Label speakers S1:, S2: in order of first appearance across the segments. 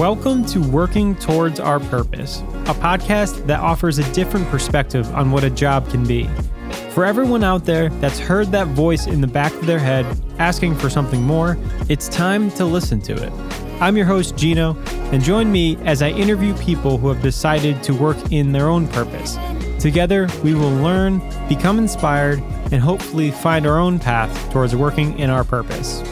S1: Welcome to Working Towards Our Purpose, a podcast that offers a different perspective on what a job can be. For everyone out there that's heard that voice in the back of their head asking for something more, it's time to listen to it. I'm your host, Gino, and join me as I interview people who have decided to work in their own purpose. Together, we will learn, become inspired, and hopefully find our own path towards working in our purpose.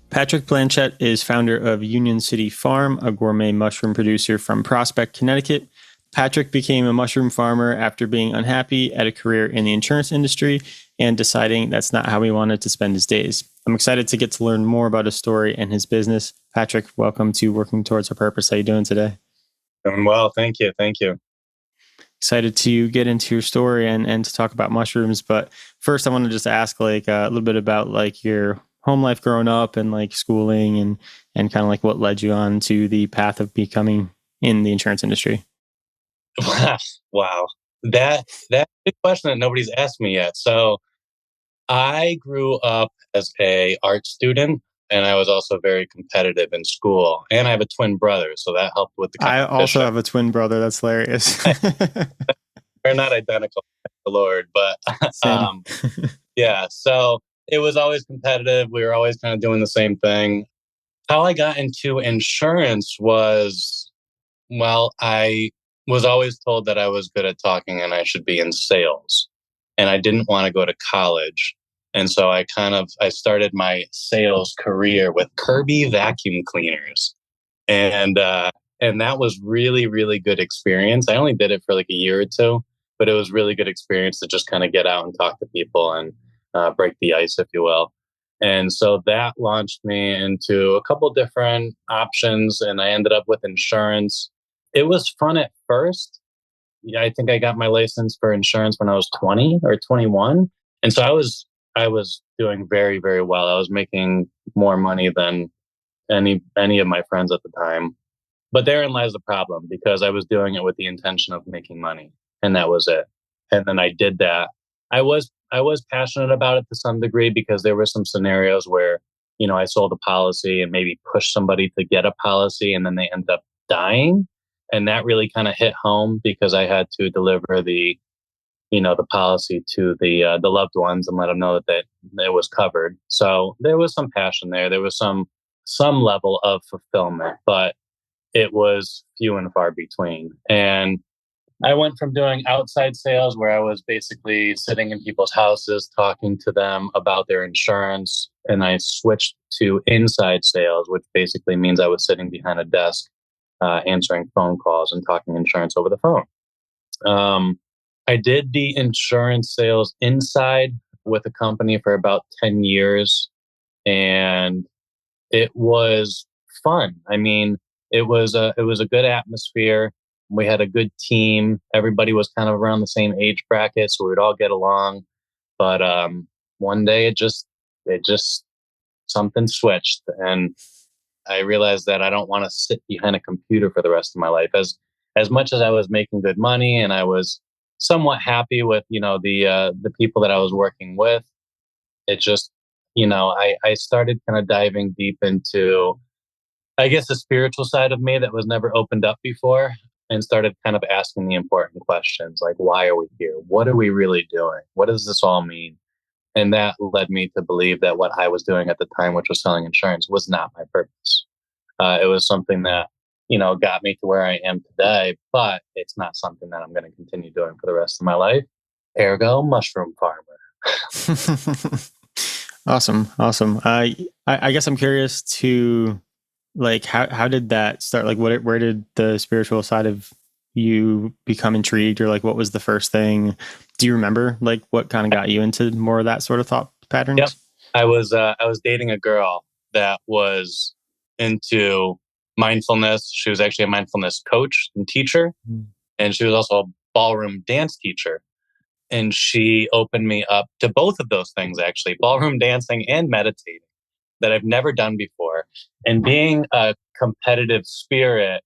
S1: Patrick Blanchette is founder of Union City Farm, a gourmet mushroom producer from Prospect, Connecticut. Patrick became a mushroom farmer after being unhappy at a career in the insurance industry and deciding that's not how he wanted to spend his days. I'm excited to get to learn more about his story and his business. Patrick, welcome to Working Towards Our Purpose. How are you doing today?
S2: Doing well. Thank you.
S1: Excited to get into your story and to talk about mushrooms. But first, I want to just ask a little bit about your home life growing up and schooling and kind of what led you on to the path of becoming in the insurance industry.
S2: Wow. That's a good question that nobody's asked me yet. So I grew up as a art student, and I was also very competitive in school. And I have a twin brother, so that helped with the competition.
S1: I also have a twin brother. That's hilarious.
S2: We're not identical, thank the Lord, but yeah. So it was always competitive. We were always kind of doing the same thing. How I got into insurance was, I was always told that I was good at talking and I should be in sales. And I didn't want to go to college. And so I started my sales career with Kirby vacuum cleaners. And that was really, really good experience. I only did it for a year or two, but it was really good experience to just kind of get out and talk to people and break the ice, if you will. And so that launched me into a couple different options, and I ended up with insurance. It was fun at first. Yeah, I think I got my license for insurance when I was 20 or 21. And so I was doing very, very well. I was making more money than any of my friends at the time. But therein lies the problem, because I was doing it with the intention of making money, and that was it. And then I did that. I was passionate about it to some degree, because there were some scenarios where, I sold a policy and maybe pushed somebody to get a policy and then they end up dying. And that really kind of hit home, because I had to deliver the policy to the loved ones and let them know that it was covered. So there was some passion there. There was some level of fulfillment, but it was few and far between. And I went from doing outside sales, where I was basically sitting in people's houses, talking to them about their insurance. And I switched to inside sales, which basically means I was sitting behind a desk, answering phone calls and talking insurance over the phone. I did the insurance sales inside with a company for about 10 years, and it was fun. I mean, it was a good atmosphere. We had a good team. Everybody was kind of around the same age bracket, so we'd all get along. But one day it just something switched, and I realized that I don't want to sit behind a computer for the rest of my life. As much as I was making good money and I was somewhat happy with the people that I was working with, it just I started kind of diving deep into, I guess, the spiritual side of me that was never opened up before, and started kind of asking the important questions, like, why are we here? What are we really doing? What does this all mean? And that led me to believe that what I was doing at the time, which was selling insurance, was not my purpose. It was something that, got me to where I am today, but it's not something that I'm going to continue doing for the rest of my life. Ergo, mushroom farmer.
S1: Awesome. I guess I'm curious to, how did that start? Where did the spiritual side of you become intrigued, or what was the first thing? Do you remember what kind of got you into more of that sort of thought patterns?
S2: Yep. I was dating a girl that was into mindfulness. She was actually a mindfulness coach and teacher, and she was also a ballroom dance teacher. And she opened me up to both of those things, actually, ballroom dancing and meditating, that I've never done before. And being a competitive spirit,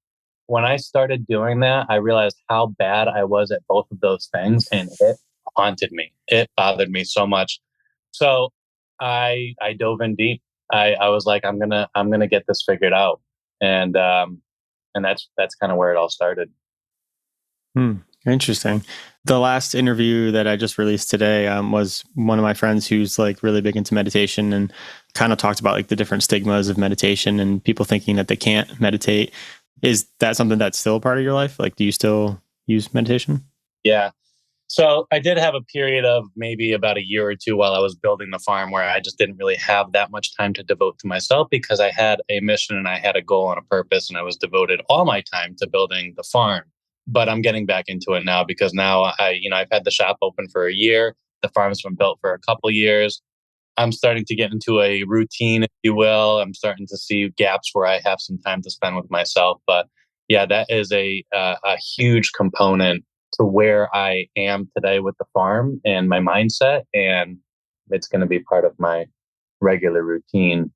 S2: when I started doing that, I realized how bad I was at both of those things, and it haunted me. It bothered me so much. So I dove in deep. I was like, I'm gonna get this figured out. And that's kind of where it all started.
S1: Interesting. The last interview that I just released today was one of my friends who's like really big into meditation and kind of talked about like the different stigmas of meditation and people thinking that they can't meditate. Is that something that's still a part of your life? Like, do you still use meditation?
S2: Yeah. So I did have a period of maybe about a year or two while I was building the farm where I just didn't really have that much time to devote to myself because I had a mission and I had a goal and a purpose, and I was devoted all my time to building the farm. But I'm getting back into it now because now I've had the shop open for a year. The farm's been built for a couple years. I'm starting to get into a routine, if you will. I'm starting to see gaps where I have some time to spend with myself. But yeah, that is a huge component to where I am today with the farm and my mindset. And it's going to be part of my regular routine,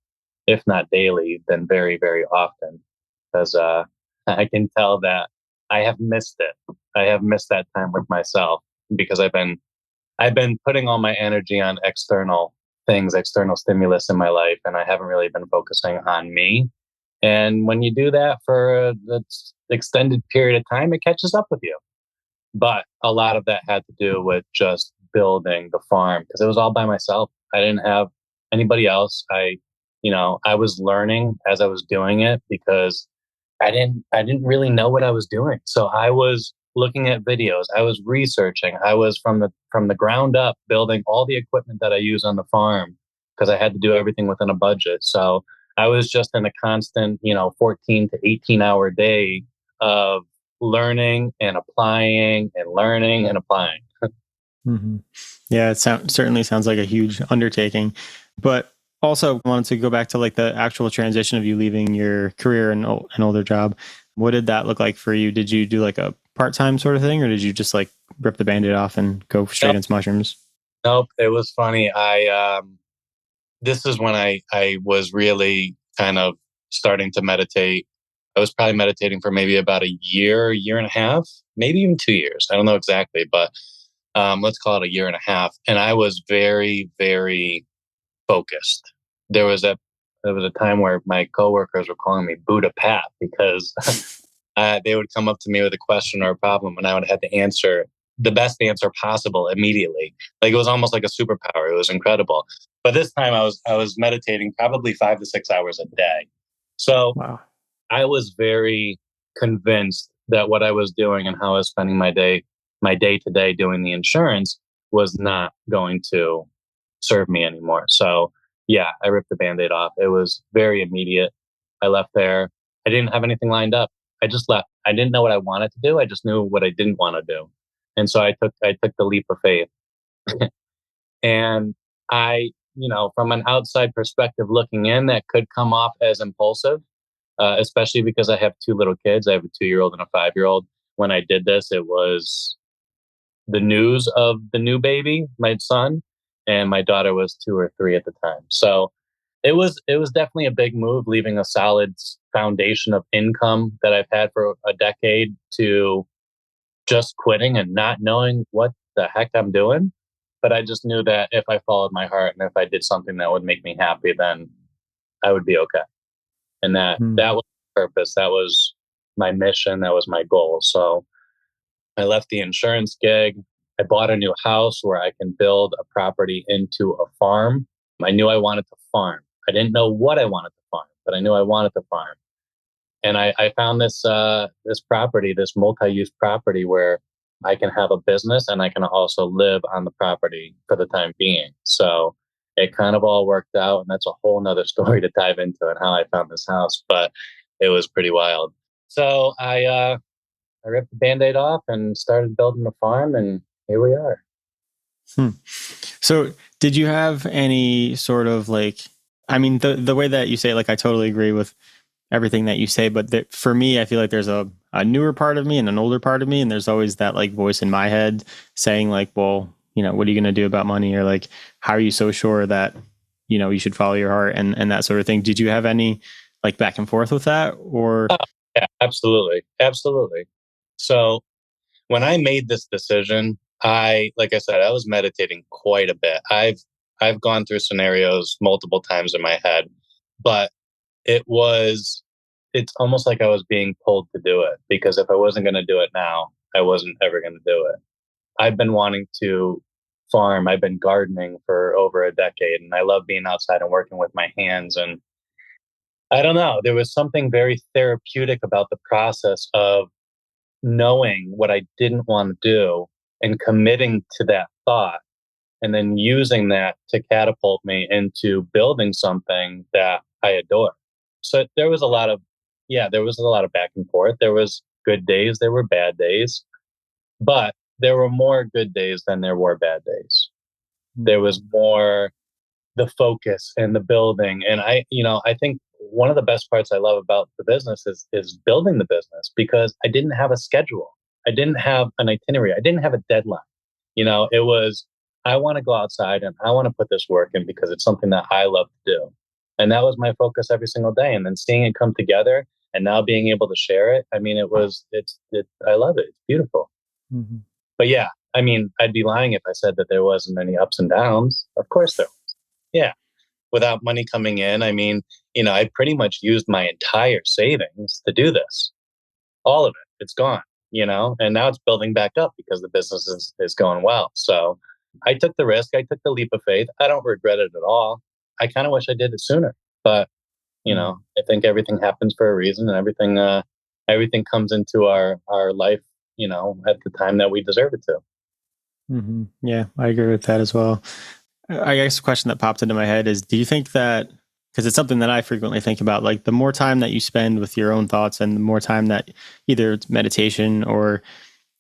S2: if not daily, then very, very often. Because I can tell that I have missed it. I have missed that time with myself because I've been putting all my energy on external things, external stimulus in my life, and I haven't really been focusing on me. And when you do that for an extended period of time, it catches up with you. But a lot of that had to do with just building the farm because it was all by myself. I didn't have anybody else. I was learning as I was doing it because I didn't really know what I was doing. So I was looking at videos, I was researching, I was from the ground up building all the equipment that I use on the farm because I had to do everything within a budget. So I was just in a constant, 14 to 18-hour day of learning and applying and learning and applying.
S1: Mm-hmm. Yeah, certainly sounds like a huge undertaking, but also wanted to go back to like the actual transition of you leaving your career and an older job. What did that look like for you? Did you do like a part-time sort of thing, or did you just like rip the Band-Aid off and go straight
S2: Nope,
S1: into mushrooms?
S2: nope. It was funny. This is when I was really kind of starting to meditate. I was probably meditating for maybe about a year and a half, maybe even 2 years. I don't know exactly, but let's call it a year and a half. And I was very, very focused. There was a there was a time where my coworkers were calling me Buddha Pat because they would come up to me with a question or a problem, and I would have to answer the best answer possible immediately. Like it was almost like a superpower. It was incredible. But this time I was meditating probably 5 to 6 hours a day. So
S1: Wow.
S2: I was very convinced that what I was doing and how I was spending my day to day doing the insurance was not going to serve me anymore. So yeah, I ripped the Band-Aid off. It was very immediate. I left there. I didn't have anything lined up. I just left. I didn't know what I wanted to do. I just knew what I didn't want to do. And so I took the leap of faith. And from an outside perspective looking in, that could come off as impulsive, especially because I have two little kids. I have a 2-year-old and a 5-year-old. When I did this, it was the news of the new baby, my son, and my daughter was 2 or 3 at the time. So it was definitely a big move, leaving a solid foundation of income that I've had for a decade to just quitting and not knowing what the heck I'm doing. But I just knew that if I followed my heart and if I did something that would make me happy, then I would be okay. And that was the purpose. That was my mission. That was my goal. So I left the insurance gig. I bought a new house where I can build a property into a farm. I knew I wanted to farm. I didn't know what I wanted to farm, but I knew I wanted to farm. And I found this property, this multi-use property where I can have a business and I can also live on the property for the time being. So it kind of all worked out, and that's a whole nother story to dive into and how I found this house. But it was pretty wild. So I ripped the Band-Aid off and started building the farm, and here we are.
S1: Hmm. So did you have any sort of like, I mean, the way that you say, like, I totally agree with everything that you say, but for me, I feel like there's a newer part of me and an older part of me. And there's always that like voice in my head saying like, well, what are you going to do about money? Or like, how are you so sure that, you should follow your heart and that sort of thing. Did you have any like back and forth with that or?
S2: Yeah, absolutely. Absolutely. So when I made this decision, like I said, I was meditating quite a bit. I've gone through scenarios multiple times in my head. but it's almost like I was being pulled to do it, because if I wasn't going to do it now, I wasn't ever going to do it. I've been wanting to farm. I've been gardening for over a decade, and I love being outside and working with my hands. And I don't know, there was something very therapeutic about the process of knowing what I didn't want to do and committing to that thought, and then using that to catapult me into building something that I adore. So there was a lot of back and forth. There was good days, there were bad days, but there were more good days than there were bad days. There was more the focus and the building. And I think one of the best parts I love about the business is building the business, because I didn't have a schedule. I didn't have an itinerary. I didn't have a deadline. It was, I want to go outside and I want to put this work in because it's something that I love to do. And that was my focus every single day. And then seeing it come together and now being able to share it. I mean, I love it. It's beautiful.
S1: Mm-hmm.
S2: But yeah, I mean, I'd be lying if I said that there wasn't any ups and downs. Of course there was. Yeah. Without money coming in, I mean, I pretty much used my entire savings to do this. All of it. It's gone, and now it's building back up because the business is going well. So I took the risk. I took the leap of faith. I don't regret it at all. I kind of wish I did it sooner, but I think everything happens for a reason, and everything comes into our life, at the time that we deserve it to.
S1: Mm-hmm. Yeah, I agree with that as well. I guess a question that popped into my head is, do you think that, because it's something that I frequently think about, like the more time that you spend with your own thoughts and the more time that either it's meditation or,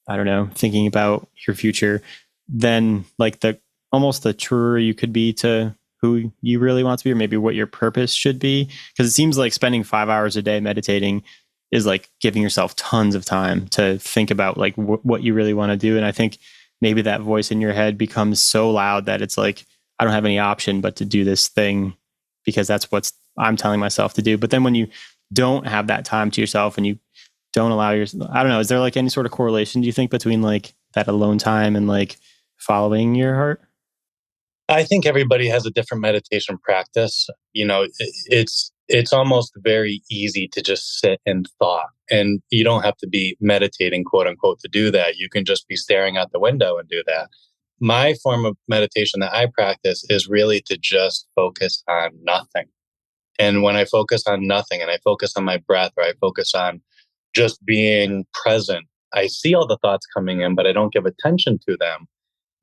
S1: I don't know, thinking about your future, then like almost the truer you could be to who you really want to be, or maybe what your purpose should be. Because it seems like spending 5 hours a day meditating is like giving yourself tons of time to think about like what you really want to do. And I think maybe that voice in your head becomes so loud that it's like, I don't have any option but to do this thing because that's what I'm telling myself to do. But then when you don't have that time to yourself and you don't allow I don't know, is there like any sort of correlation, do you think, between like that alone time and like following your heart?
S2: I think everybody has a different meditation practice. It's almost very easy to just sit in thought, and you don't have to be meditating, quote unquote, to do that. You can just be staring out the window and do that. My form of meditation that I practice is really to just focus on nothing. And when I focus on nothing and I focus on my breath, or I focus on just being present, I see all the thoughts coming in, but I don't give attention to them.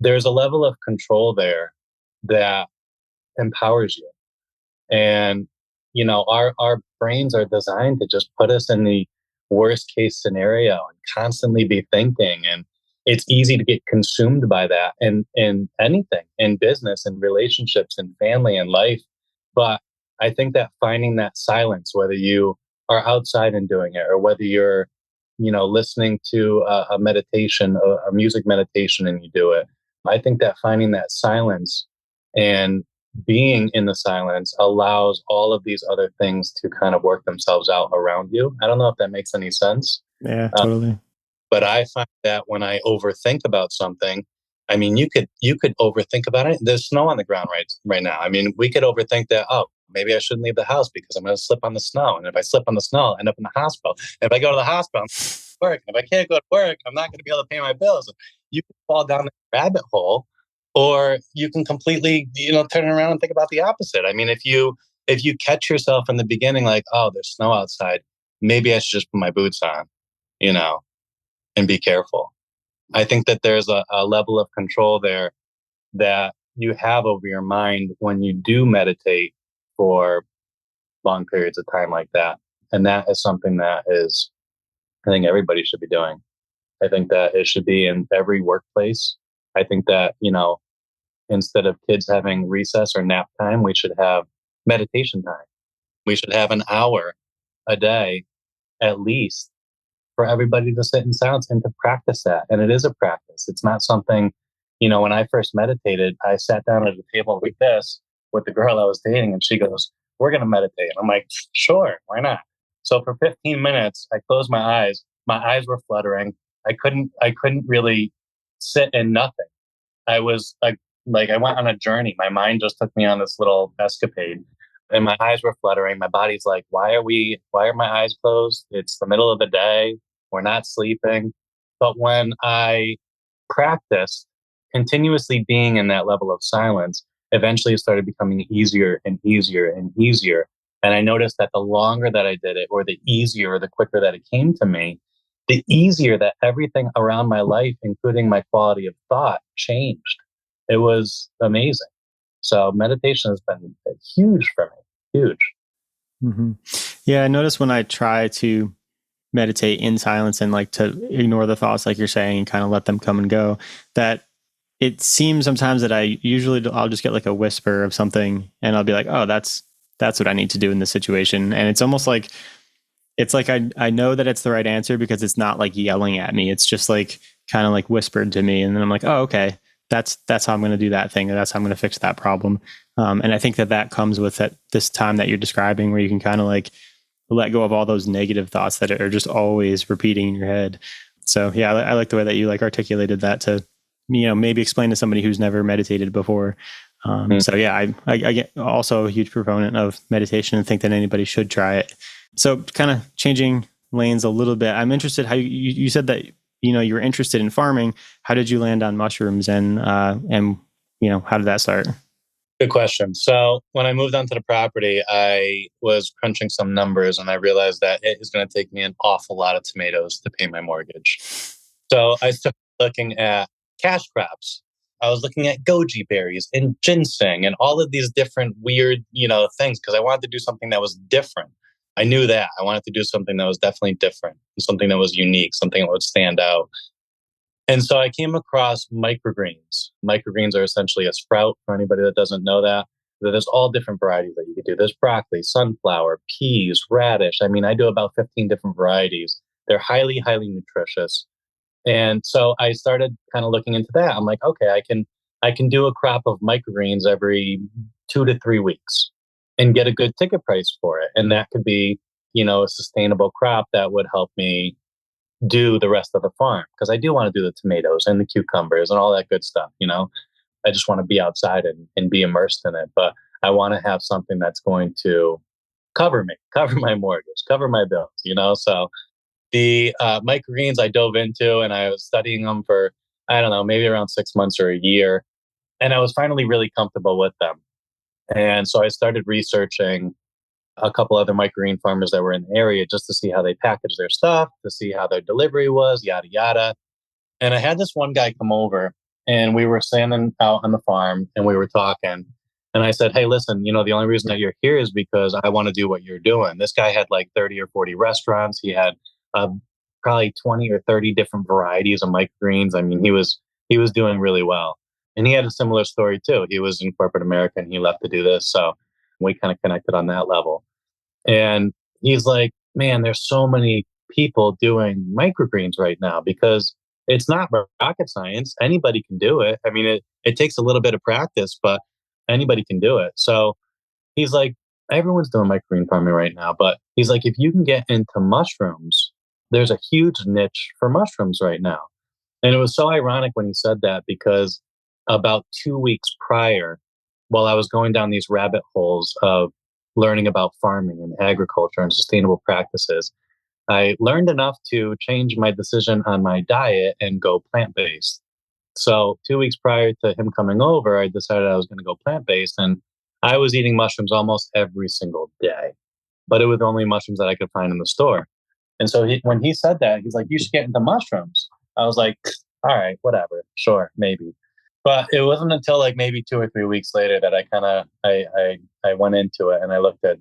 S2: There's a level of control there that empowers you. And, our brains are designed to just put us in the worst case scenario and constantly be thinking. And it's easy to get consumed by that in anything, in business and relationships and family and life. But I think that finding that silence, whether you are outside and doing it, or whether you're, listening to a meditation, a music meditation, and you do it, I think that finding that silence and being in the silence allows all of these other things to kind of work themselves out around you. I don't know if that makes any sense.
S1: Yeah, totally.
S2: But I find that when I overthink about something, I mean, you could overthink about it. There's snow on the ground right now. I mean, we could overthink that. Oh, maybe I shouldn't leave the house because I'm going to slip on the snow. And if I slip on the snow, I'll end up in the hospital. And if I go to the hospital, I'm work. And if I can't go to work, I'm not going to be able to pay my bills. You can fall down the rabbit hole, or you can completely, turn around and think about the opposite. I mean, if you catch yourself in the beginning, like, oh, there's snow outside, maybe I should just put my boots on, and be careful. I think that there's a level of control there that you have over your mind when you do meditate for long periods of time like that. And that is something that I think everybody should be doing. I think that it should be in every workplace. I think that, instead of kids having recess or nap time, we should have meditation time. We should have an hour a day, at least, for everybody to sit in silence and to practice that. And it is a practice. It's not something, when I first meditated, I sat down at a table like this with the girl I was dating, and she goes, "We're going to meditate." And I'm like, sure, why not? So for 15 minutes, I closed my eyes. My eyes were fluttering. I couldn't really sit in nothing. I was like I went on a journey. My mind just took me on this little escapade. and my eyes were fluttering. My body's like, why are my eyes closed? It's the middle of the day. We're not sleeping. But when I practiced continuously being in that level of silence, eventually it started becoming easier and easier and easier. And I noticed that the longer that I did it, or the easier or the quicker that it came to me, the easier that everything around my life, including my quality of thought, changed. It was amazing. So meditation has been huge for me, huge.
S1: Mm-hmm. Yeah, I notice when I try to meditate in silence and like to ignore the thoughts, like you're saying, and kind of let them come and go, that it seems sometimes that I'll just get like a whisper of something and I'll be like, oh, that's what I need to do in this situation. And it's almost like, it's like I know that it's the right answer because it's not like yelling at me. It's just like kind of like whispered to me. And then I'm like, oh, okay, that's how I'm going to do that thing. Or that's how I'm going to fix that problem. And I think that comes with this time that you're describing, where you can kind of like let go of all those negative thoughts that are just always repeating in your head. So yeah, I like the way that you like articulated that to, maybe explain to somebody who's never meditated before. So yeah, I get also a huge proponent of meditation and think that anybody should try it. So kind of changing lanes a little bit, I'm interested how you said that, you were interested in farming. How did you land on mushrooms, and how did that start?
S2: Good question. So when I moved onto the property, I was crunching some numbers and I realized that it is going to take me an awful lot of tomatoes to pay my mortgage. So I started looking at cash crops. I was looking at goji berries and ginseng and all of these different weird, things, because I wanted to do something that was different. I knew that I wanted to do something that was definitely different, something that was unique, something that would stand out. And so I came across microgreens. Microgreens are essentially a sprout, for anybody that doesn't know that. There's all different varieties that you could do. There's broccoli, sunflower, peas, radish. I mean, I do about 15 different varieties. They're highly, highly nutritious. And so I started kind of looking into that. I'm like, okay, I can do a crop of microgreens every 2 to 3 weeks and get a good ticket price for it. And that could be, a sustainable crop that would help me do the rest of the farm, because I do want to do the tomatoes and the cucumbers and all that good stuff. I just want to be outside and be immersed in it. But I want to have something that's going to cover me, cover my mortgage, cover my bills. So the microgreens I dove into, and I was studying them for, I don't know, maybe around 6 months or a year. And I was finally really comfortable with them. And so I started researching a couple other microgreen farmers that were in the area just to see how they package their stuff, to see how their delivery was, yada, yada. And I had this one guy come over and we were standing out on the farm and we were talking. And I said, hey, listen, the only reason that you're here is because I want to do what you're doing. This guy had like 30 or 40 restaurants. He had probably 20 or 30 different varieties of microgreens. I mean, he was doing really well. And he had a similar story too. He was in corporate America and he left to do this. So we kind of connected on that level. And he's like, man, there's so many people doing microgreens right now because it's not rocket science. Anybody can do it. I mean, it takes a little bit of practice, but anybody can do it. So he's like, everyone's doing microgreen farming right now. But he's like, if you can get into mushrooms, there's a huge niche for mushrooms right now. And it was so ironic when he said that, because about 2 weeks prior, while I was going down these rabbit holes of learning about farming and agriculture and sustainable practices, I learned enough to change my decision on my diet and go plant-based. So 2 weeks prior to him coming over, I decided I was going to go plant-based, and I was eating mushrooms almost every single day, but it was only mushrooms that I could find in the store. And so when he said that, he's like, you should get into mushrooms. I was like, all right, whatever, sure, maybe. But it wasn't until like maybe 2 or 3 weeks later that I kind of I went into it and I looked at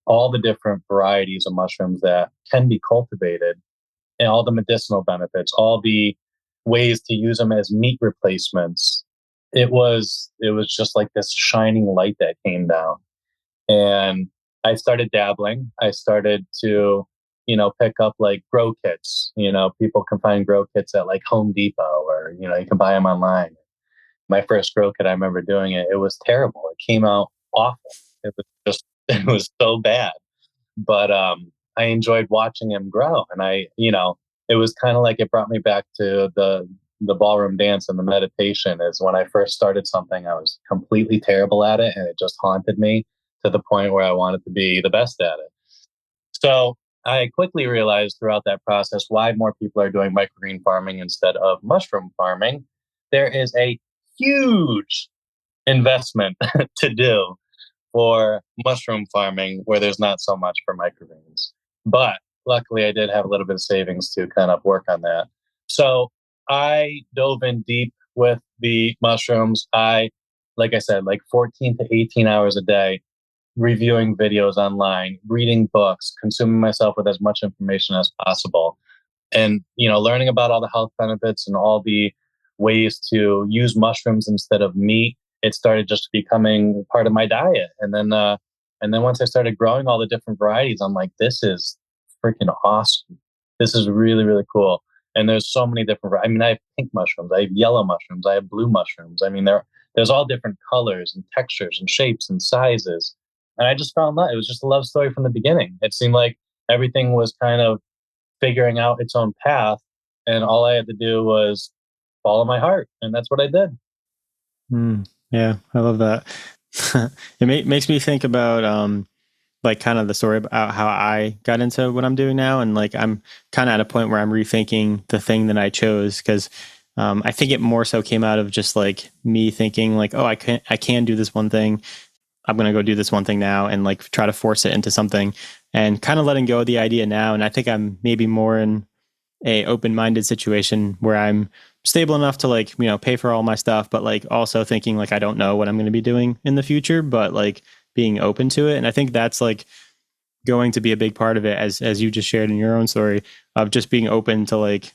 S2: all the different varieties of mushrooms that can be cultivated and all the medicinal benefits, all the ways to use them as meat replacements. It was just like this shining light that came down. And I started dabbling. I started to, pick up like grow kits. People can find grow kits at like Home Depot, or, you can buy them online. My first grow kit, I remember doing it. It was terrible. It came out awful. It was just, it was so bad. But I enjoyed watching him grow. And it was kind of like it brought me back to the ballroom dance and the meditation. Is when I first started something, I was completely terrible at it and it just haunted me, to the point where I wanted to be the best at it. So I quickly realized throughout that process why more people are doing microgreen farming instead of mushroom farming. There is a huge investment to do for mushroom farming where there's not so much for microgreens. But luckily, I did have a little bit of savings to kind of work on that. So I dove in deep with the mushrooms. Like I said, like 14 to 18 hours a day, reviewing videos online, reading books, consuming myself with as much information as possible, and learning about all the health benefits and all the ways to use mushrooms instead of meat. It started just becoming part of my diet, and then once I started growing all the different varieties, I'm like, this is freaking awesome. This is really, really cool. And there's so many different. I mean, I have pink mushrooms, I have yellow mushrooms, I have blue mushrooms. I mean, there's all different colors and textures and shapes and sizes. And I just found that it was just a love story from the beginning. It seemed like everything was kind of figuring out its own path, and all I had to do was follow my heart, and that's what I did.
S1: Yeah, I love that. It makes me think about like kind of the story about how I got into what I'm doing now, and like I'm kind of at a point where I'm rethinking the thing that I chose, because I think it more so came out of just like me thinking like, oh, I can do this one thing. I'm going to go do this one thing now, and like try to force it into something, and kind of letting go of the idea now. And I think I'm maybe more in a open-minded situation where I'm stable enough to like, pay for all my stuff, but like also thinking like, I don't know what I'm going to be doing in the future, but like being open to it. And I think that's like going to be a big part of it, as you just shared in your own story, of just being open to like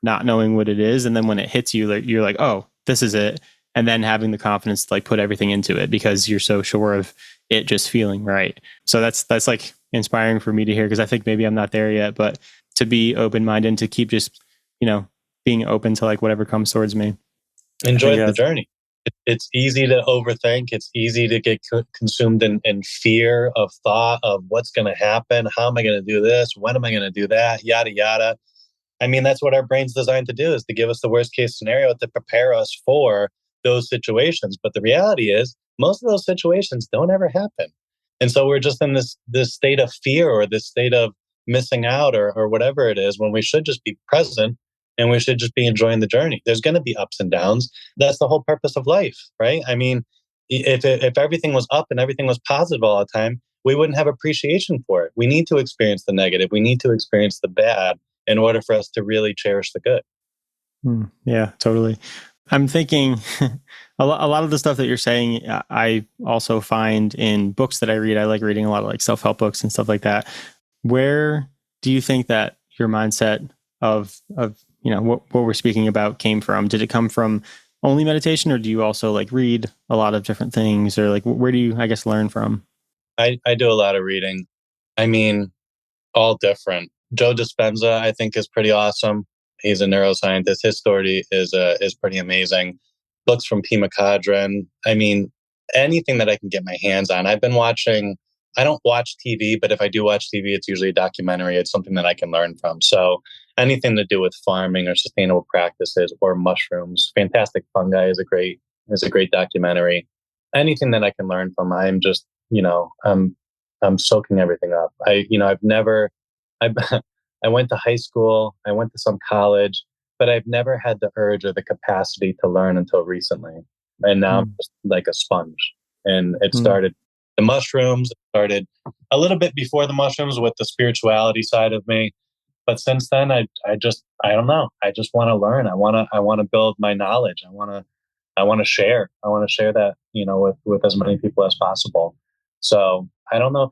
S1: not knowing what it is. And then when it hits you, like, you're like, oh, this is it. And then having the confidence to like put everything into it because you're so sure of it just feeling right. So that's like inspiring for me to hear, because I think maybe I'm not there yet, but to be open-minded and to keep just, being open to like whatever comes towards me.
S2: Enjoy the journey. It's easy to overthink. It's easy to get consumed in fear of thought of what's going to happen. How am I going to do this? When am I going to do that? Yada, yada. I mean, that's what our brain's designed to do, is to give us the worst case scenario to prepare us for those situations. But the reality is most of those situations don't ever happen. And so we're just in this state of fear, or this state of missing out, or whatever it is, when we should just be present and we should just be enjoying the journey. There's going to be ups and downs. That's the whole purpose of life, right? I mean, if everything was up and everything was positive all the time, we wouldn't have appreciation for it. We need to experience the negative. We need to experience the bad in order for us to really cherish the good.
S1: Yeah, totally. I'm thinking a lot of the stuff that you're saying, I also find in books that I read. I like reading a lot of like self-help books and stuff like that. Where do you think that your mindset of what we're speaking about came from? Did it come from only meditation, or do you also like read a lot of different things, or like where do you, I guess, learn from?
S2: I do a lot of reading. I mean, all different. Joe Dispenza, I think, is pretty awesome. He's a neuroscientist. His story is pretty amazing. Books from Pima Kadran. I mean, anything that I can get my hands on. I've been watching. I don't watch TV, but if I do watch TV, it's usually a documentary. It's something that I can learn from. So anything to do with farming or sustainable practices or mushrooms. Fantastic Fungi is a great documentary. Anything that I can learn from, I'm just I'm soaking everything up. I I went to high school, I went to some college, but I've never had the urge or the capacity to learn until recently. And now I'm just like a sponge. And it started the mushrooms, it started a little bit before the mushrooms with the spirituality side of me. But since then I don't know. I just want to learn. I want to build my knowledge. I want to share. I want to share that, with as many people as possible. So I don't know if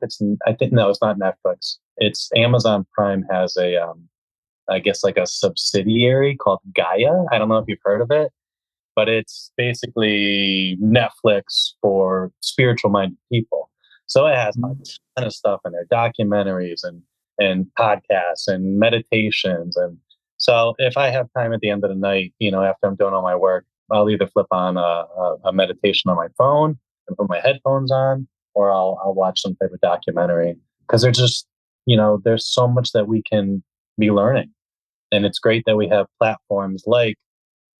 S2: no, it's not Netflix. It's Amazon Prime has I guess like a subsidiary called Gaia. I don't know if you've heard of it, but it's basically Netflix for spiritual minded people. So it has a ton of stuff in there, documentaries and podcasts and meditations. And so if I have time at the end of the night, after I'm doing all my work, I'll either flip on a meditation on my phone and put my headphones on, or I'll watch some type of documentary, because they're just, there's so much that we can be learning. And it's great that we have platforms like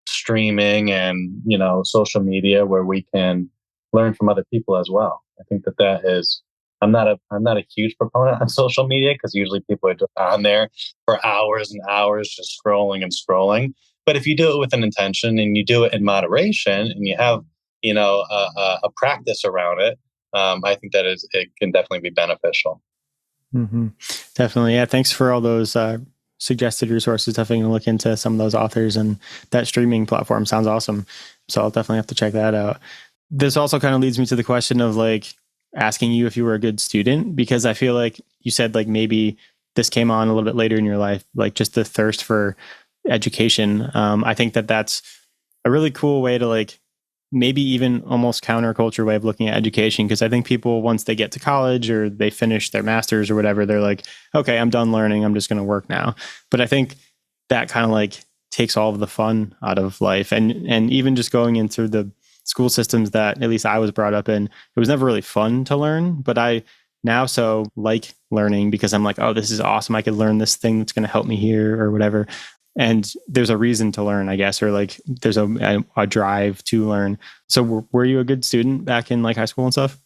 S2: streaming and, social media where we can learn from other people as well. I think that is. I'm not a huge proponent on social media because usually people are just on there for hours and hours just scrolling and scrolling. But if you do it with an intention and you do it in moderation and you have a practice around it, I think it can definitely be beneficial.
S1: Mm-hmm. Definitely. Yeah. Thanks for all those suggested resources. Definitely gonna look into some of those authors, and that streaming platform sounds awesome. So I'll definitely have to check that out. This also kind of leads me to the question of like asking you if you were a good student, because I feel like you said like maybe this came on a little bit later in your life, like just the thirst for education. I think that's a really cool way to like maybe even almost counterculture way of looking at education. Because I think people, once they get to college or they finish their masters or whatever, they're like, okay, I'm done learning. I'm just going to work now. But I think that kind of like takes all of the fun out of life. And even just going into the school systems that at least I was brought up in, it was never really fun to learn, but I now so like learning because I'm like, oh, this is awesome. I could learn this thing that's going to help me here or whatever. And there's a reason to learn, I guess, or like there's a drive to learn. So were you a good student back in like high school and stuff?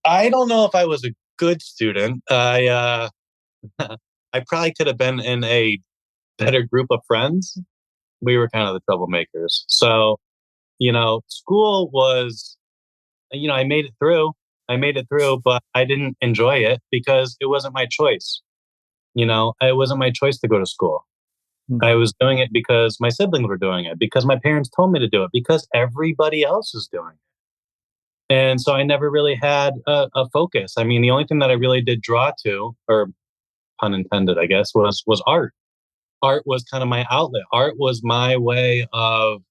S2: I don't know if I was a good student. I probably could have been in a better group of friends. We were kind of the troublemakers. So, school was, I made it through. But I didn't enjoy it because it wasn't my choice. It wasn't my choice to go to school. I was doing it because my siblings were doing it, because my parents told me to do it, because everybody else is doing it. And so I never really had a focus. I mean, the only thing that I really did draw to, or pun intended, I guess, was art. Art was kind of my outlet. Art was my way of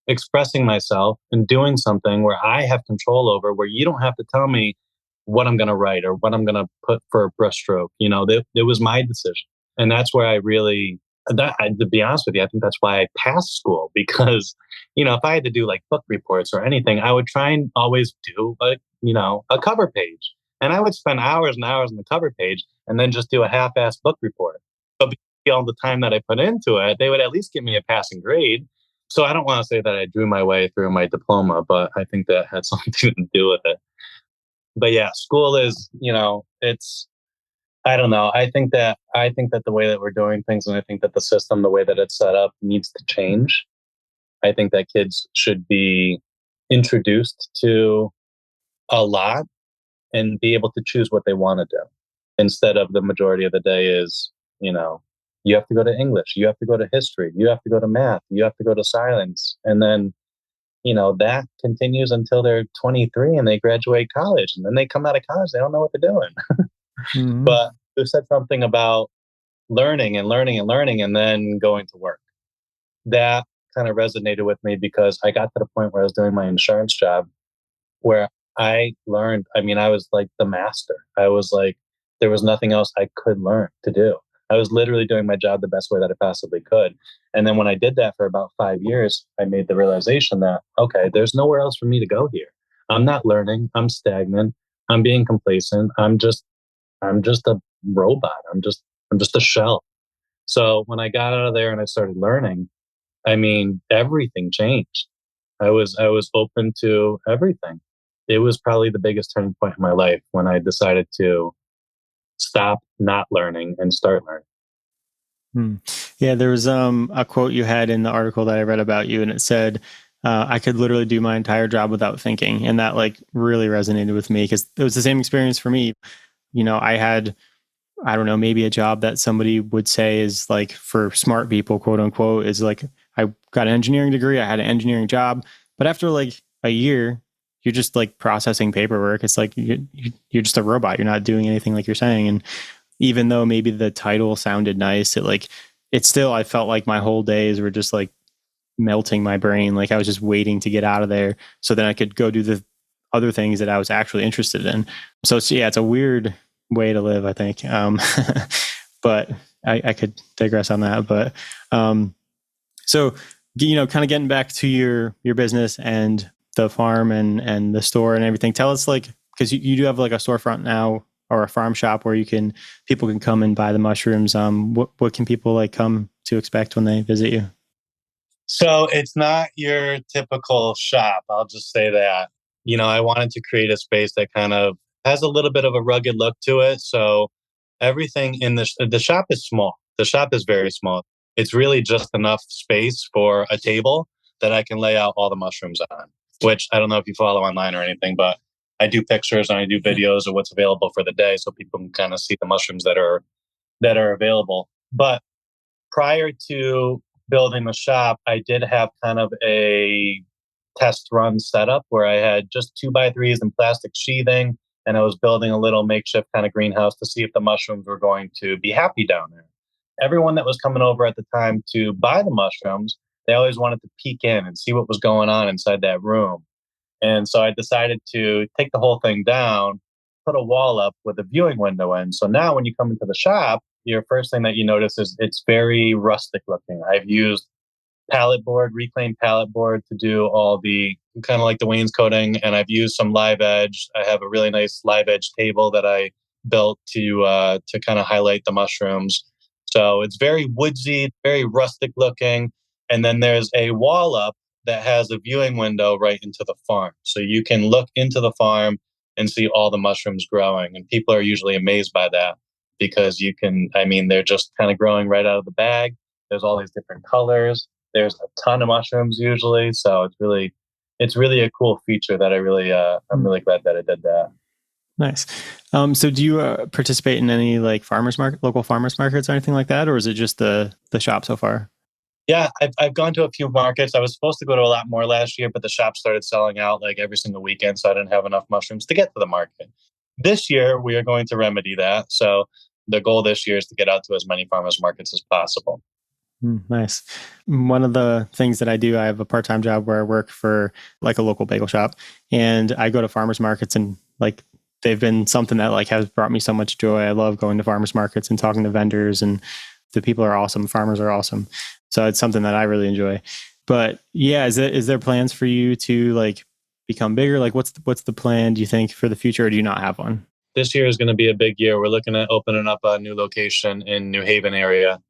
S2: expressing myself and doing something where I have control over, where you don't have to tell me what I'm going to write or what I'm going to put for a brushstroke. It was my decision. And that's where I really, to be honest with you, I think that's why I passed school, because, if I had to do like book reports or anything, I would try and always do a cover page. And I would spend hours and hours on the cover page and then just do a half-assed book report. But all the time that I put into it, they would at least give me a passing grade. So I don't want to say that I drew my way through my diploma, but I think that had something to do with it. But yeah, school is, it's, I don't know. I think that the way that we're doing things, and I think that the system, the way that it's set up, needs to change. I think that kids should be introduced to a lot and be able to choose what they want to do, instead of the majority of the day is, you have to go to English, you have to go to history, you have to go to math, you have to go to science. And then, that continues until they're 23 and they graduate college. And then they come out of college, they don't know what they're doing.
S1: Mm-hmm.
S2: But you said something about learning and learning and learning and then going to work. That kind of resonated with me because I got to the point where I was doing my insurance job where I learned. I mean, I was like the master. I was like, there was nothing else I could learn to do. I was literally doing my job the best way that I possibly could. And then when I did that for about 5 years, I made the realization that, okay, there's nowhere else for me to go here. I'm not learning. I'm stagnant. I'm being complacent. I'm just a robot. I'm just a shell. So when I got out of there and I started learning, I mean, everything changed. I was open to everything. It was probably the biggest turning point in my life when I decided to stop not learning and start learning.
S1: Yeah, there was a quote you had in the article that I read about you, and it said, "I could literally do my entire job without thinking," and that like really resonated with me because it was the same experience for me. I had, I don't know, maybe a job that somebody would say is like for smart people, quote unquote, is like I got an engineering degree, I had an engineering job, but after like a year, you're just like processing paperwork. It's like you're just a robot. You're not doing anything like you're saying, and even though maybe the title sounded nice, it still, I felt like my whole days were just like melting my brain. Like I was just waiting to get out of there so then I could go do the other things that I was actually interested in. So it's a weird way to live, I think. But I could digress on that. But so, kind of getting back to your business and the farm and the store and everything, tell us like, because you do have like a storefront now or a farm shop where people can come and buy the mushrooms. What can people like come to expect when they visit you?
S2: So it's not your typical shop. I'll just say that. I wanted to create a space that kind of has a little bit of a rugged look to it. So everything in the shop is small. The shop is very small. It's really just enough space for a table that I can lay out all the mushrooms on, which I don't know if you follow online or anything, but I do pictures and I do videos of what's available for the day so people can kind of see the mushrooms that are available. But prior to building the shop, I did have kind of a test run setup where I had just 2x3s and plastic sheathing, and I was building a little makeshift kind of greenhouse to see if the mushrooms were going to be happy down there. Everyone that was coming over at the time to buy the mushrooms, they always wanted to peek in and see what was going on inside that room. And so I decided to take the whole thing down, put a wall up with a viewing window in. So now when you come into the shop, your first thing that you notice is it's very rustic looking. I've used reclaimed pallet board to do all the kind of like the wainscoting, and I've used some live edge. I have a really nice live edge table that I built to kind of highlight the mushrooms. So it's very woodsy, very rustic looking. And then there's a wall up that has a viewing window right into the farm. So you can look into the farm and see all the mushrooms growing. And people are usually amazed by that because they're just kind of growing right out of the bag. There's all these different colors. There's a ton of mushrooms usually. So it's really a cool feature that I'm really glad that I did that.
S1: Nice. So do you participate in any like local farmers markets or anything like that? Or is it just the shop so far?
S2: Yeah, I've gone to a few markets. I was supposed to go to a lot more last year, but the shop started selling out like every single weekend. So I didn't have enough mushrooms to get to the market. This year, we are going to remedy that. So the goal this year is to get out to as many farmers markets as possible.
S1: Nice. One of the things that I do, I have a part-time job where I work for like a local bagel shop, and I go to farmers markets, and like they've been something that like has brought me so much joy. I love going to farmers markets and talking to vendors, and the people are awesome. Farmers are awesome. So it's something that I really enjoy. But yeah, is there plans for you to like become bigger? Like what's the plan, do you think, for the future, or do you not have one?
S2: This year is going to be a big year. We're looking at opening up a new location in New Haven area.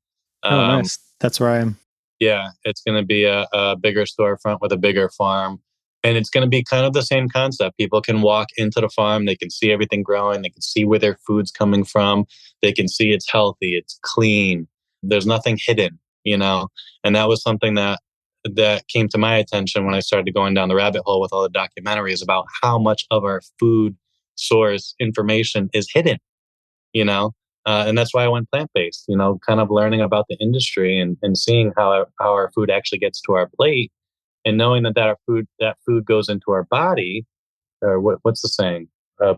S1: Oh, nice. That's where I am.
S2: Yeah, it's going to be a bigger storefront with a bigger farm. And it's going to be kind of the same concept. People can walk into the farm. They can see everything growing. They can see where their food's coming from. They can see it's healthy. It's clean. There's nothing hidden, And that was something that came to my attention when I started going down the rabbit hole with all the documentaries about how much of our food source information is hidden, and that's why I went plant-based, kind of learning about the industry and seeing how our food actually gets to our plate, and knowing that food goes into our body, or what's the saying?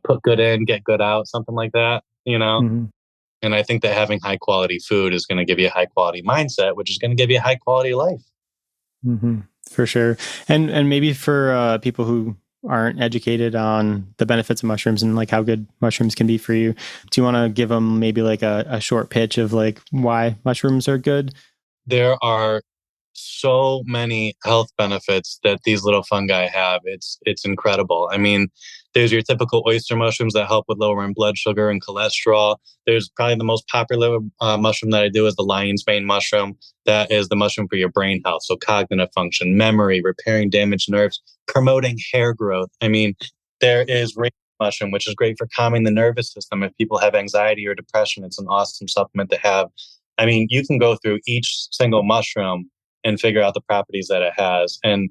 S2: Put good in, get good out, something like that,
S1: Mm-hmm.
S2: And I think that having high quality food is going to give you a high quality mindset, which is going to give you a high quality life.
S1: Mm-hmm. For sure. And maybe for people who aren't educated on the benefits of mushrooms and like how good mushrooms can be for you, do you want to give them maybe like a short pitch of like why mushrooms are good?
S2: There are so many health benefits that these little fungi have. It's incredible. I mean, there's your typical oyster mushrooms that help with lowering blood sugar and cholesterol. There's probably the most popular mushroom that I do is the lion's mane mushroom. That is the mushroom for your brain health. So cognitive function, memory, repairing damaged nerves, promoting hair growth. I mean, there is rainbow mushroom, which is great for calming the nervous system. If people have anxiety or depression, it's an awesome supplement to have. I mean, you can go through each single mushroom and figure out the properties that it has. And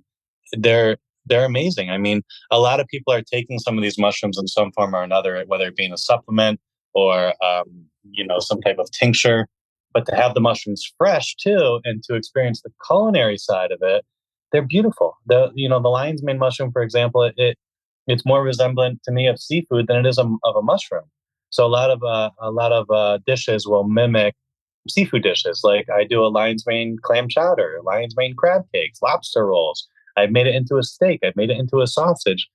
S2: they're amazing. I mean, a lot of people are taking some of these mushrooms in some form or another, whether it be in a supplement or some type of tincture. But to have the mushrooms fresh too, and to experience the culinary side of it, they're beautiful. The lion's mane mushroom, for example, it's more resemblant to me of seafood than it is of a mushroom. So a lot of dishes will mimic seafood dishes. Like I do a lion's mane clam chowder, lion's mane crab cakes, lobster rolls. I've made it into a steak. I've made it into a sausage.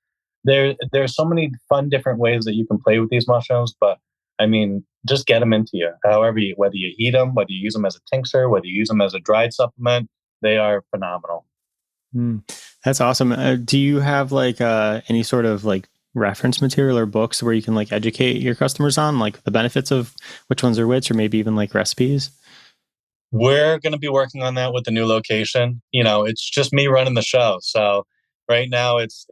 S2: There's so many fun different ways that you can play with these mushrooms, but I mean, just get them into you. Whether you eat them, whether you use them as a tincture, whether you use them as a dried supplement, they are phenomenal.
S1: That's awesome. Do you have like any sort of like reference material or books where you can like educate your customers on like the benefits of which ones are which, or maybe even like recipes?
S2: We're going to be working on that with the new location. It's just me running the show. So right now it's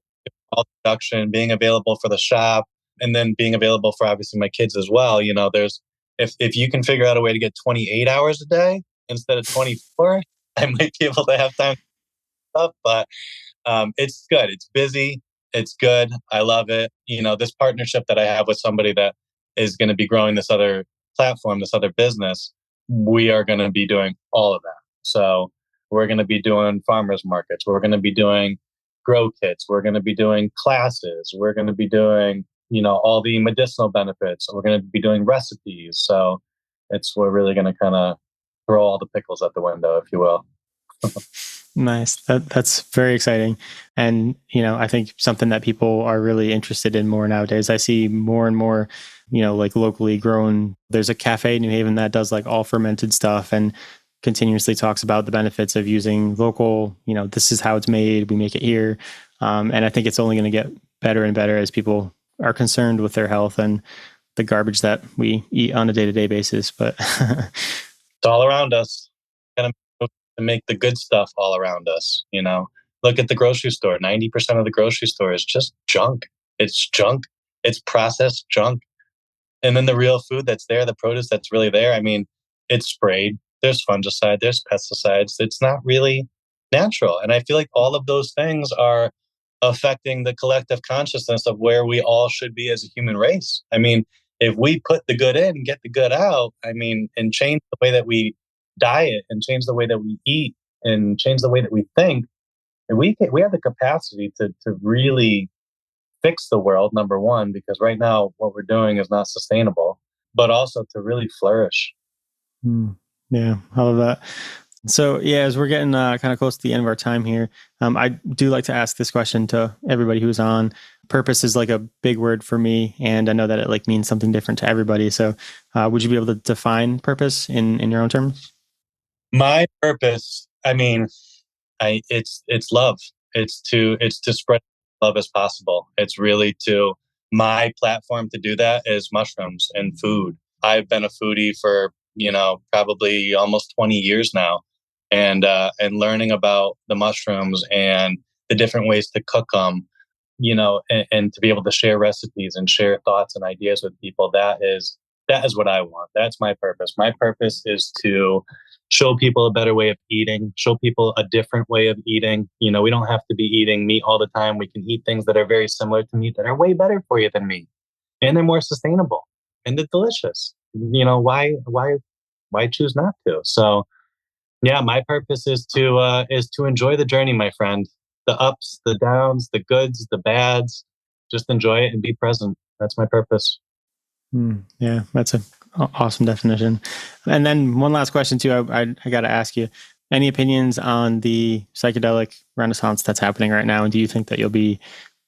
S2: all the production, being available for the shop, and then being available for obviously my kids as well. There's if you can figure out a way to get 28 hours a day instead of 24, I might be able to have time for stuff. But it's good. It's busy. It's good. I love it. This partnership that I have with somebody that is going to be growing this other platform, this other business, we are going to be doing all of that. So we're going to be doing farmers markets. We're going to be doing grow kits. We're going to be doing classes. We're going to be doing, all the medicinal benefits. We're going to be doing recipes. So we're really going to kind of throw all the pickles out the window, if you will.
S1: Nice. That's very exciting. And, I think something that people are really interested in more nowadays. I see more and more, like locally grown. There's a cafe in New Haven that does like all fermented stuff and continuously talks about the benefits of using local, this is how it's made. We make it here. And I think it's only going to get better and better as people are concerned with their health and the garbage that we eat on a day-to-day basis. But
S2: it's all around us. To make the good stuff all around us. Look at the grocery store. 90% of the grocery store is just junk. It's junk. It's processed junk. And then the real food that's there, the produce that's really there, I mean, it's sprayed. There's fungicide, there's pesticides. It's not really natural. And I feel like all of those things are affecting the collective consciousness of where we all should be as a human race. I mean, if we put the good in and get the good out, and change the way that we diet and change the way that we eat and change the way that we think, and we have the capacity to really fix the world, number one, because right now what we're doing is not sustainable, but also to really flourish.
S1: Yeah, I love that. So yeah, as we're getting kind of close to the end of our time here, I do like to ask this question to everybody who's on. Purpose is like a big word for me, and I know that it like means something different to everybody. So would you be able to define purpose in your own terms?
S2: My purpose, it's love. It's to spread love as possible. It's really my platform to do that is mushrooms and food. I've been a foodie for, probably almost 20 years now, and learning about the mushrooms and the different ways to cook them, and to be able to share recipes and share thoughts and ideas with people. That is what I want. That's my purpose. My purpose is to show people a better way of eating, show people a different way of eating. We don't have to be eating meat all the time. We can eat things that are very similar to meat that are way better for you than meat. And they're more sustainable and they're delicious. Why choose not to? So yeah, my purpose is to enjoy the journey, my friend. The ups, the downs, the goods, the bads. Just enjoy it and be present. That's my purpose.
S1: Yeah, that's an awesome definition. And then one last question too, I got to ask you, any opinions on the psychedelic renaissance that's happening right now? And do you think that you'll be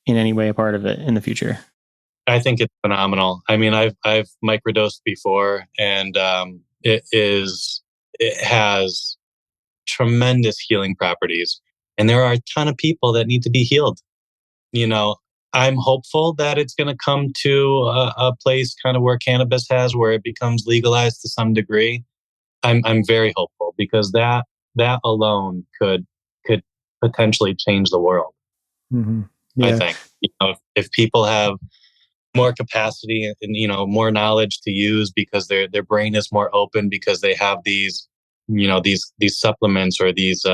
S1: in any way a part of it in the future?
S2: I think it's phenomenal. I've microdosed before, and it has tremendous healing properties. And there are a ton of people that need to be healed. I'm hopeful that it's going to come to a place kind of where cannabis has, where it becomes legalized to some degree. I'm very hopeful, because that alone could potentially change the world.
S1: Mm-hmm. Yeah.
S2: I think if people have more capacity and more knowledge to use, because their brain is more open, because they have these supplements or these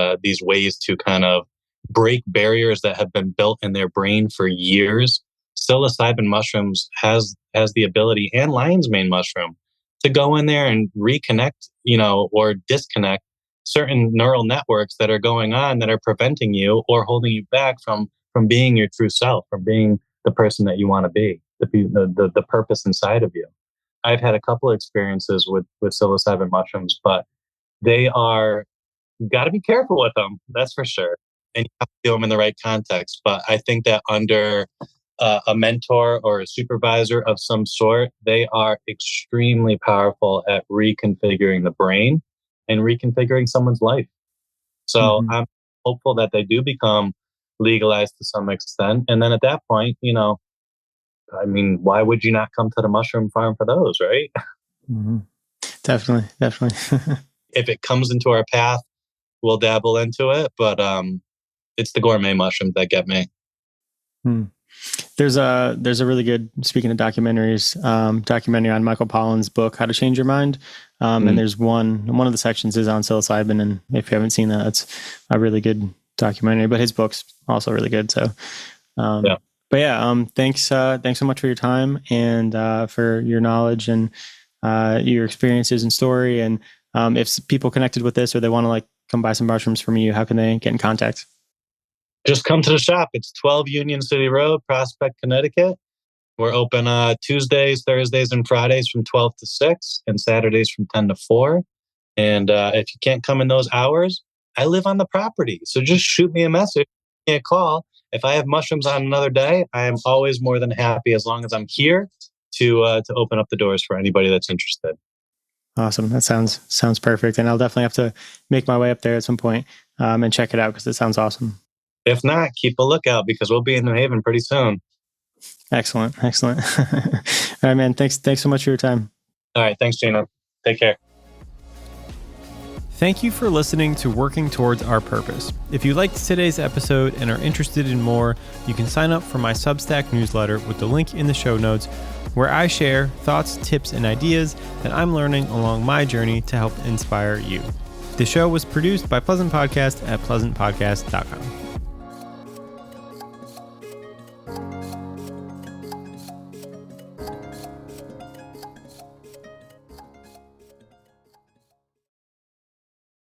S2: ways to kind of break barriers that have been built in their brain for years. Psilocybin mushrooms has the ability, and lion's mane mushroom, to go in there and reconnect, or disconnect certain neural networks that are going on that are preventing you or holding you back from being your true self, from being the person that you want to be, the purpose inside of you. I've had a couple of experiences with psilocybin mushrooms, but they are, you got to be careful with them. That's for sure. And you have to do them in the right context. But I think that under a mentor or a supervisor of some sort, they are extremely powerful at reconfiguring the brain and reconfiguring someone's life. So I'm hopeful that they do become legalized to some extent. And then at that point, why would you not come to the mushroom farm for those, right?
S1: Mm-hmm. Definitely.
S2: If it comes into our path, we'll dabble into it. But it's the gourmet mushrooms that get me.
S1: There's a really good, speaking of documentaries, documentary on Michael Pollan's book, How to Change Your Mind. And there's one of the sections is on psilocybin. And if you haven't seen that, it's a really good documentary, but his book's also really good. So, but yeah, thanks so much for your time and for your knowledge and your experiences and story. And if people connected with this or they want to like come buy some mushrooms from you, how can they get in contact?
S2: Just come to the shop. It's 12 Union City Road, Prospect, Connecticut. We're open Tuesdays, Thursdays, and Fridays from 12 to 6 and Saturdays from 10 to 4. And if you can't come in those hours, I live on the property. So just shoot me a message, give me a call. If I have mushrooms on another day, I am always more than happy as long as I'm here to open up the doors for anybody that's interested.
S1: Awesome. That sounds perfect. And I'll definitely have to make my way up there at some point and check it out because it sounds awesome.
S2: If not, keep a lookout because we'll be in New Haven pretty soon.
S1: Excellent. All right, man. Thanks so much for your time.
S2: All right. Thanks, Gina. Take care.
S1: Thank you for listening to Working Towards Our Purpose. If you liked today's episode and are interested in more, you can sign up for my Substack newsletter with the link in the show notes, where I share thoughts, tips, and ideas that I'm learning along my journey to help inspire you. The show was produced by Pleasant Podcast at pleasantpodcast.com.